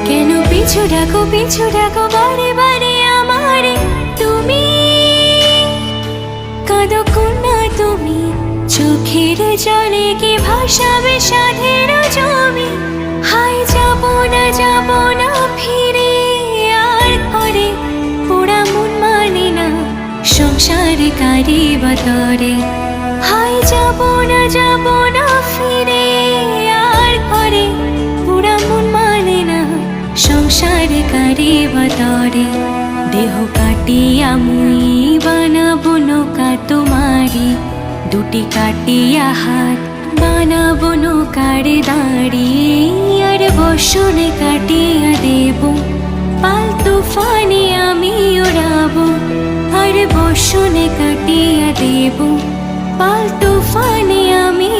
কেন পিছু ডাকো বারে বারে আমারে তুমি? কাঁদো কন্যা তুমি, চোখের জলে কি ভাসাবে সাধের জমি? হায় যাব না ফিরে আর ঘরে, পোড়া মন মানে না সংসারে কারি বাতরে। হায় যাব না ফিরে আর ঘরে, পোড়া মন মানে না সংসারে কারি বাতরে। দেহ কাটিয়া মুই বানাবো নৌকা তোমারি, দুটি কাটিয়া হাত বানাবো নৌকার দাঁড়ি। আর বসনে কাটিয়া দেব পাল তুফানে আমি ওড়াবো, আর বসনে কাটিয়া দেব পাল তুফানে আমি